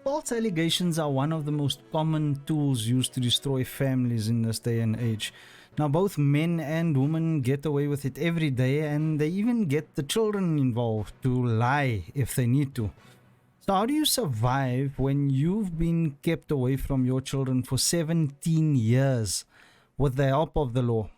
False allegations are one of the most common tools used to destroy families in this day and age. Now, both men and women get away with it every day, and they even get the children involved to lie if they need to. So, how do you survive when you've been kept away from your children for 17 years with the help of the law?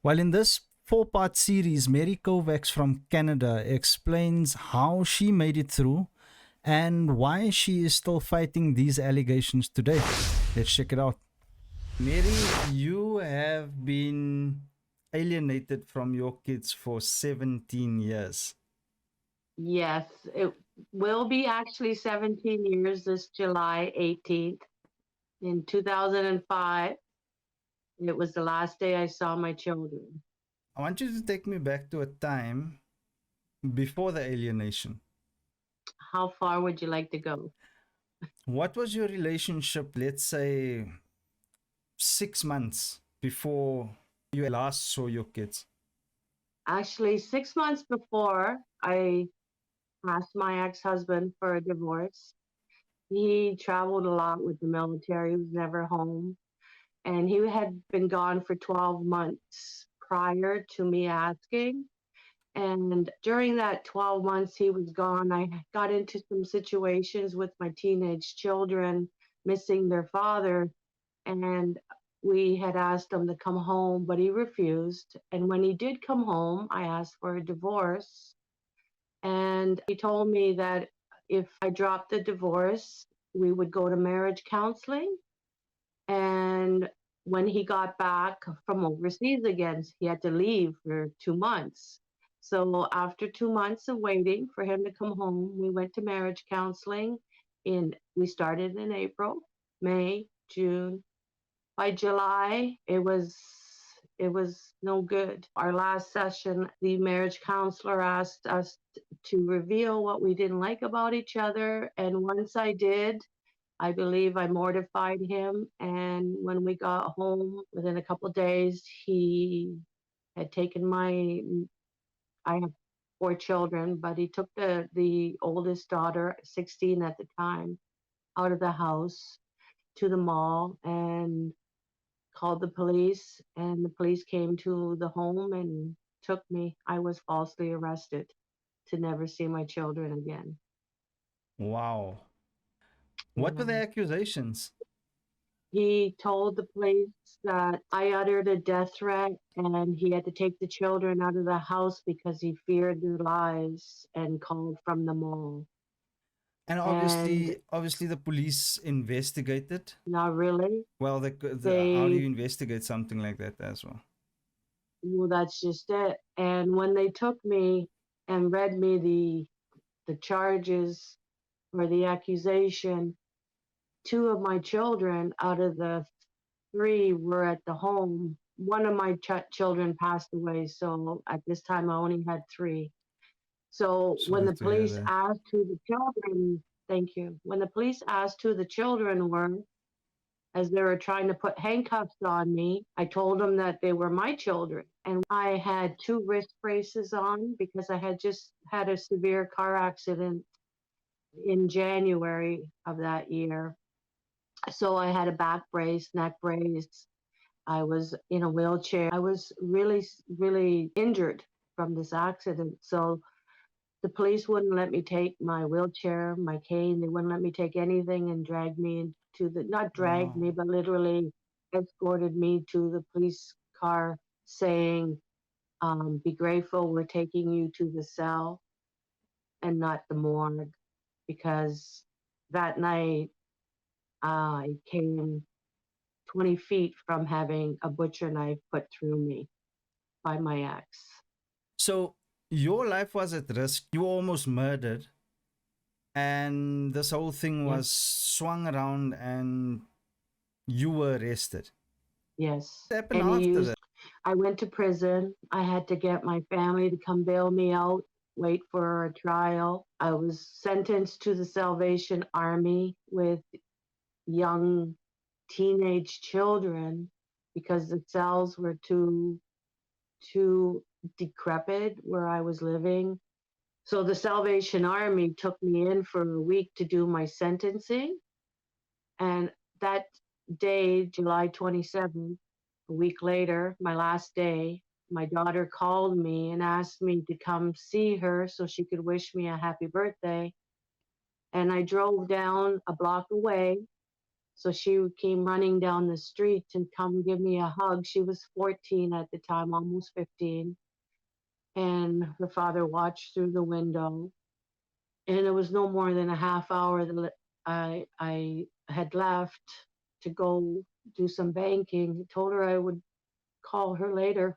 Well, in this four-part series, Mary Kovacs from Canada explains how she made it through and why she is still fighting these allegations today. Let's check it out. Mary, you have been alienated from your kids for 17 years. Yes, it will be actually 17 years this July 18th. In 2005, it was the last day I saw my children. I want you to take me back to a time before the alienation. How far would you like to go? What was your relationship, let's say, 6 months before you last saw your kids? Actually, 6 months before I asked my ex-husband for a divorce, he traveled a lot with the military. He was never home. And he had been gone for 12 months prior to me asking. And during that 12 months he was gone, I got into some situations with my teenage children missing their father. And we had asked him to come home, but he refused. And when he did come home, I asked for a divorce. And he told me that if I dropped the divorce, we would go to marriage counseling. And when he got back from overseas again, he had to leave for 2 months. So after 2 months of waiting for him to come home, we went to marriage counseling. We started in April, May, June. By July, it was no good. Our last session, the marriage counselor asked us to reveal what we didn't like about each other. And once I did, I believe I mortified him. And when we got home, within a couple of days, he had taken I have 4 children, but he took the oldest daughter, 16 at the time, out of the house to the mall and called the police. And the police came to the home and took me. I was falsely arrested to never see my children again. Wow. What were the Yeah. accusations? He told the police that I uttered a death threat and he had to take the children out of the house because he feared their lives and called from the mall. And And obviously, the police investigated. not really. Well, how do They, you investigate something like that as well? well, that's just it. And when they took me and read me the charges or the accusation, two of my children out of the three were at the home. One of my children passed away, so at this time I only had three. So when Sorry the to hear police that. asked who the children, thank you. When the police asked who the children were, as they were trying to put handcuffs on me, I told them that they were my children. And I had two wrist braces on because I had just had a severe car accident in January of that year. So I had a back brace, neck brace. I was in a wheelchair. I was really, really injured from this accident. So the police wouldn't let me take my wheelchair, my cane. They wouldn't let me take anything and drag me into not dragged Wow. me, but literally escorted me to the police car saying, be grateful we're taking you to the cell and not the morgue. Because that night I came 20 feet from having a butcher knife put through me by my ex. So your life was at risk. You were almost murdered, and this whole thing Yes, was swung around, and you were arrested. yes. What happened And he after used, that? I went to prison. I had to get my family to come bail me out, wait for a trial. I was sentenced to the Salvation Army with young teenage children because the cells were too decrepit where I was living. So the Salvation Army took me in for a week to do my sentencing. And that day, July 27th, a week later, my last day, my daughter called me and asked me to come see her so she could wish me a happy birthday. And I drove down a block away. So she came running down the street and come give me a hug. She was 14 at the time, almost 15. And her father watched through the window. And it was no more than a half hour that I had left to go do some banking. I told her I would call her later.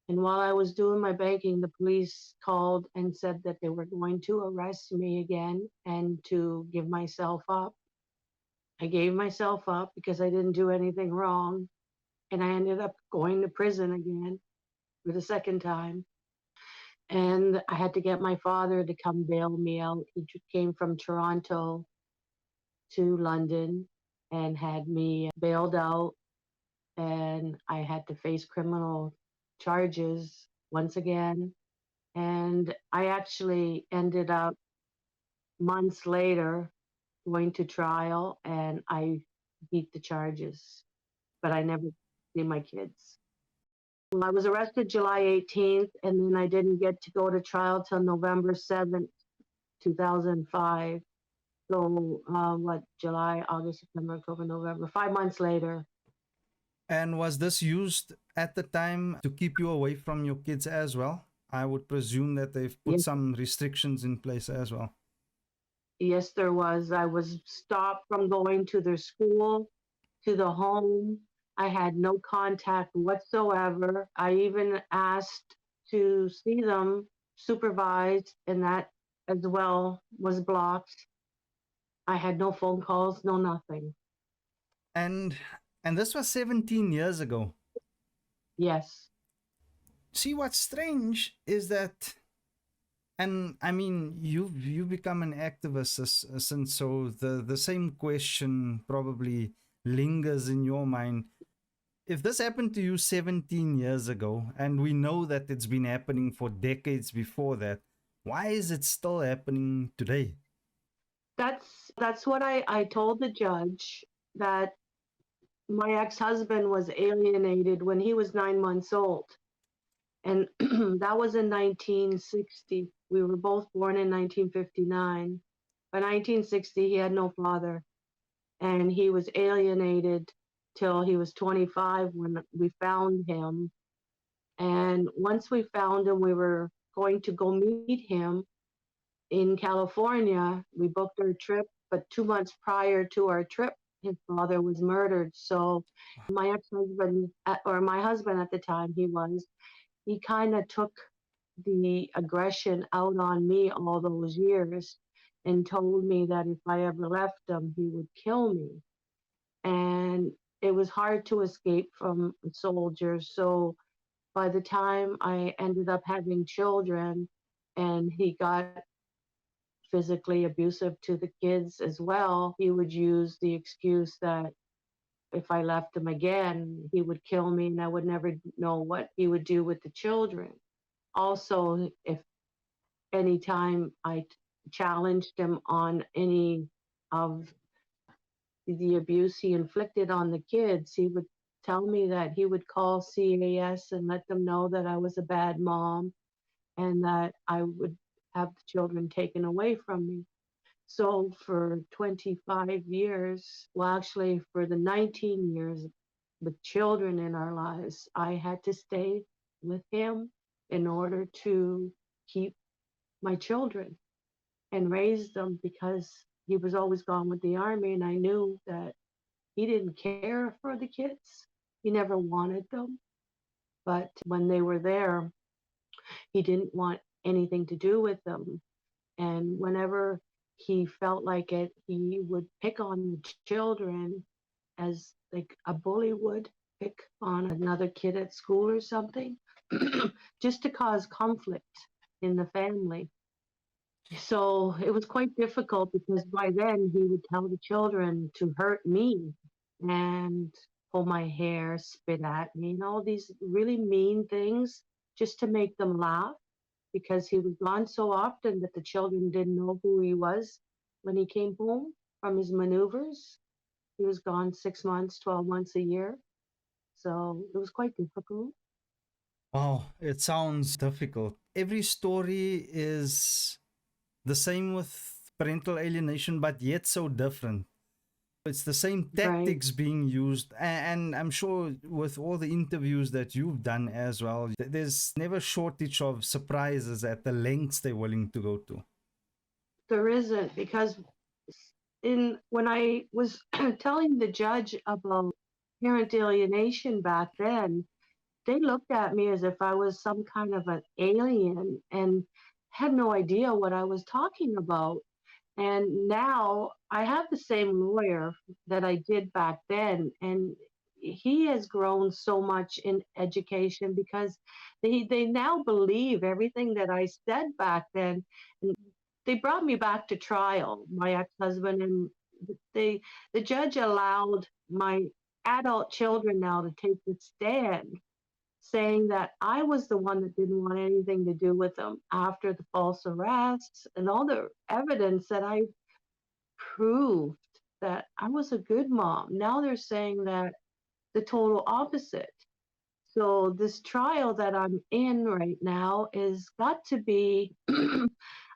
And while I was doing my banking, the police called and said that they were going to arrest me again and to give myself up. I gave myself up because I didn't do anything wrong. And I ended up going to prison again for the second time. And I had to get my father to come bail me out. He came from Toronto to London and had me bailed out. And I had to face criminal charges once again. And I actually ended up months later going to trial and I beat the charges, but I never see my kids. Well, I was arrested July 18th, and then I didn't get to go to trial till November 7th, 2005. So, July, August, September, October, November, 5 months later. And was this used at the time to keep you away from your kids as well? I would presume that they've put Yes, some restrictions in place as well. yes, there was. I was stopped from going to their school, to the home. I had no contact whatsoever. I even asked to see them supervised, and that as well was blocked. I had no phone calls, no nothing. And and this was 17 years ago. Yes. See, what's strange is that, and I mean, you've become an activist since, so the same question probably lingers in your mind. If this happened to you 17 years ago, and we know that it's been happening for decades before that, why is it still happening today? That's what I told the judge, that my ex-husband was alienated when he was 9 months old. And that was in 1960. We were both born in 1959. By 1960, he had no father, and he was alienated till he was 25 when we found him. And once we found him, we were going to go meet him in California. We booked our trip, but 2 months prior to our trip, his father was murdered. So my ex-husband, or my husband at the time, he kind of took the aggression out on me all those years and told me that if I ever left him, he would kill me. And it was hard to escape from soldiers. So by the time I ended up having children and he got physically abusive to the kids as well, he would use the excuse that if I left him again, he would kill me and I would never know what he would do with the children. Also, if any time I challenged him on any of the abuse he inflicted on the kids, he would tell me that he would call CAS and let them know that I was a bad mom and that I would have the children taken away from me. So for 25 years, well, actually for the 19 years with children in our lives, I had to stay with him in order to keep my children and raise them, because he was always gone with the army. And I knew that he didn't care for the kids. He never wanted them. But when they were there, he didn't want anything to do with them. And whenever he felt like it, he would pick on the children as like a bully would pick on another kid at school or something, just to cause conflict in the family. So it was quite difficult because by then he would tell the children to hurt me and pull my hair, spit at me, and all these really mean things just to make them laugh. because he was gone so often that the children didn't know who he was when he came home from his maneuvers. He was gone 6 months, 12 months a year. So it was quite difficult. Wow, it sounds difficult. Every story is the same with parental alienation, but yet so different. It's the same Right. tactics being used, and I'm sure with all the interviews that you've done as well, there's never shortage of surprises at the lengths they're willing to go to. There isn't, because in when I was telling the judge about parent alienation back then, they looked at me as if I was some kind of an alien and had no idea what I was talking about. And now I have the same lawyer that I did back then, and he has grown so much in education because they now believe everything that I said back then. And they brought me back to trial, my ex-husband, and they the judge allowed my adult children now to take the stand, saying that I was the one that didn't want anything to do with them after the false arrests and all the evidence that I proved that I was a good mom. Now they're saying that the total opposite. So this trial that I'm in right now is got to be,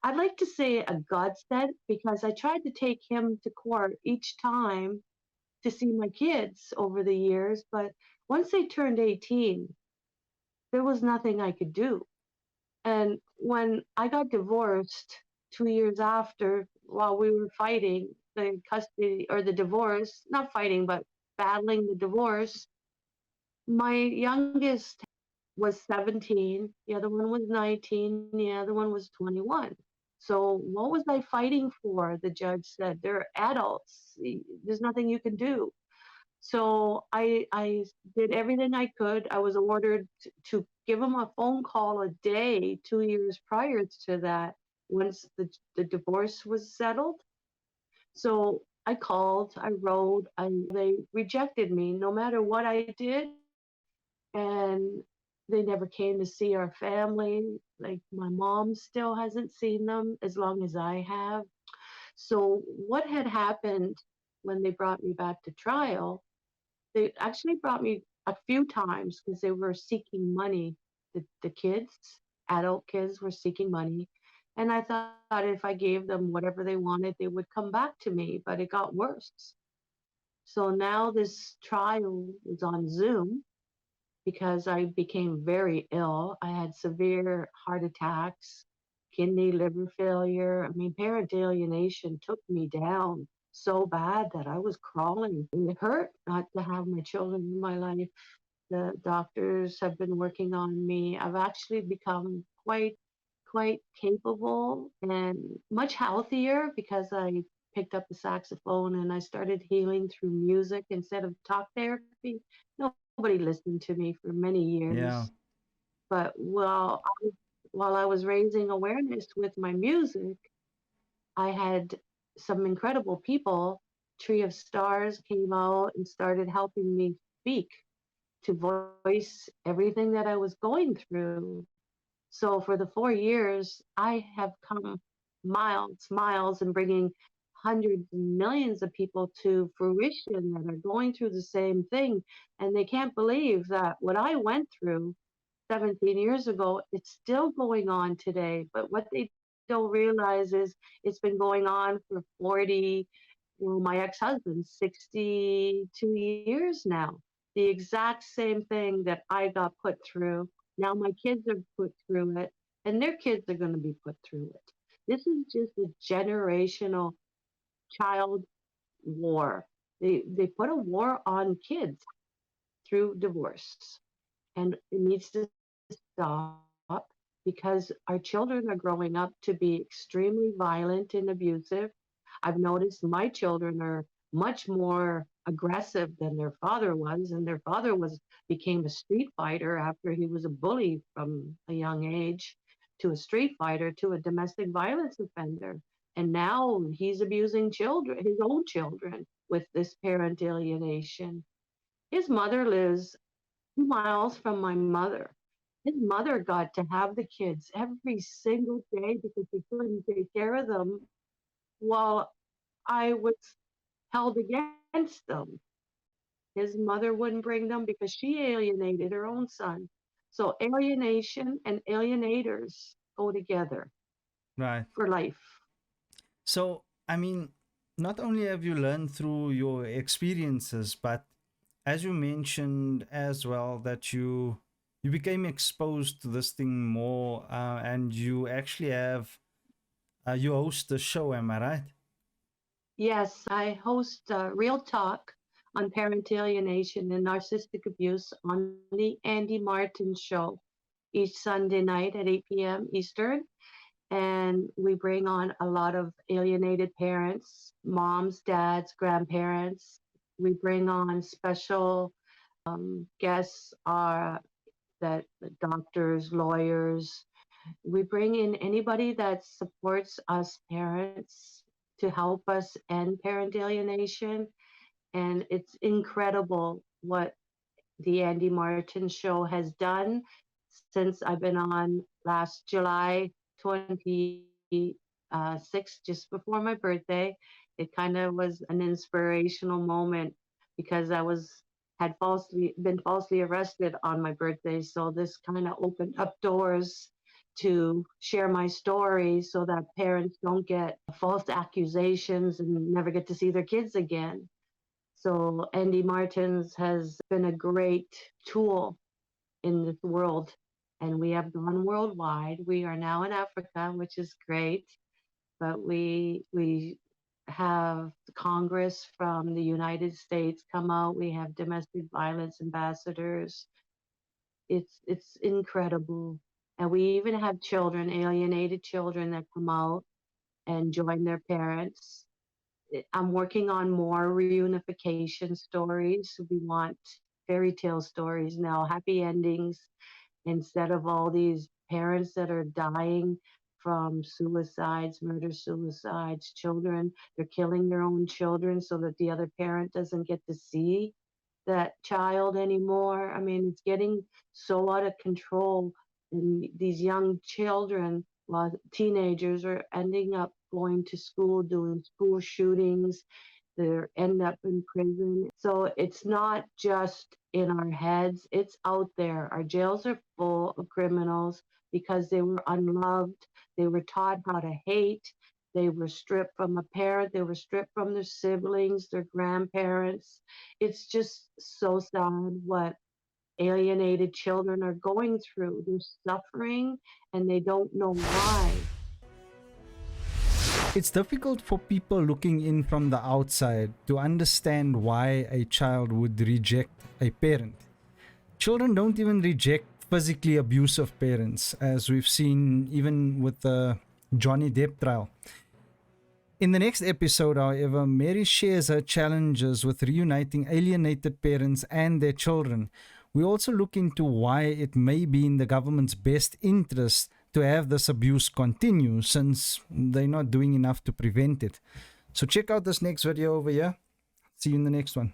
I'd like to say a godsend, because I tried to take him to court each time to see my kids over the years, but once they turned 18, there was nothing I could do. And when I got divorced 2 years after, while we were fighting the custody or the divorce, not fighting, but battling the divorce, my youngest was 17, the other one was 19, the other one was 21. So what was I fighting for? The judge said, they're adults. There's nothing you can do. So I did everything I could. I was ordered to give him a phone call a day 2 years prior to that, once the divorce was settled. So I called, I wrote, they rejected me no matter what I did. And they never came to see our family. Like my mom still hasn't seen them as long as I have. So what had happened when they brought me back to trial, they actually brought me a few times because they were seeking money. The kids, adult kids, were seeking money. And I thought if I gave them whatever they wanted, they would come back to me, but it got worse. So now this trial is on Zoom because I became very ill. I had severe heart attacks, kidney, liver failure. I mean, parent alienation took me down so bad that I was crawling. It hurt not to have my children in my life. The doctors have been working on me. I've actually become quite capable and much healthier because I picked up the saxophone and I started healing through music instead of talk therapy. Nobody listened to me for many Yeah. years. But while I was raising awareness with my music, I had some incredible people. Tree of Stars came out and started helping me speak, to voice everything that I was going through. So for the 4 years, I have come miles in bringing hundreds and millions of people to fruition that are going through the same thing. And they can't believe that what I went through 17 years ago, it's still going on today. But what they don't realize is it's been going on for 40, well, my ex-husband, 62 years now. The exact same thing that I got put through. Now my kids are put through it, and their kids are going to be put through it. This is just a generational child war. They put a war on kids through divorce, and it needs to stop because our children are growing up to be extremely violent and abusive. I've noticed my children are much more aggressive than their father was, and their father was became a street fighter after he was a bully from a young age, to a street fighter, to a domestic violence offender. And now he's abusing children, his own children, with this parent alienation. His mother lives 2 miles from my mother. his mother got to have the kids every single day because he couldn't take care of them while I was held against them. His mother wouldn't bring them because she alienated her own son. So alienation and alienators go together Right. for life. So, I mean, not only have you learned through your experiences, but as you mentioned as well that you became exposed to this thing more, and you actually have you host the show. Am I right? Yes, I host Real Talk on parental alienation and narcissistic abuse on the Andy Martin Show each Sunday night at 8 p.m. Eastern. And we bring on a lot of alienated parents, moms, dads, grandparents. We bring on special guests that doctors, lawyers. We bring in anybody that supports us parents to help us end parent alienation. And it's incredible what the Andy Martin Show has done since I've been on last July 26th, just before my birthday. It kind of was an inspirational moment because I was had falsely arrested on my birthday. So this kind of opened up doors to share my story so that parents don't get false accusations and never get to see their kids again. So Andy Martins has been a great tool in this world, and we have gone worldwide. We are now in Africa, which is great, but we have Congress from the United States come out. We have domestic violence ambassadors. It's incredible, and we even have children, alienated children, that come out and join their parents. I'm working on more reunification stories. We want fairy tale stories now, happy endings, instead of all these parents that are dying from suicides, murder suicides, children. They're killing their own children so that the other parent doesn't get to see that child anymore. I mean, it's getting so out of control. And these young children, well, teenagers, are ending up going to school, doing school shootings. They end up in prison. So it's not just in our heads, it's out there. Our jails are full of criminals because they were unloved. They were taught how to hate. They were stripped from a parent. They were stripped from their siblings, their grandparents. It's just so sad what alienated children are going through. They're suffering and they don't know why. It's difficult for people looking in from the outside to understand why a child would reject a parent. Children don't even reject physically abusive parents, as we've seen even with the Johnny Depp trial. In the next episode, however, Mary shares her challenges with reuniting alienated parents and their children. We also look into why it may be in the government's best interest to have this abuse continue since they're not doing enough to prevent it. So check out this next video over here. See you in the next one.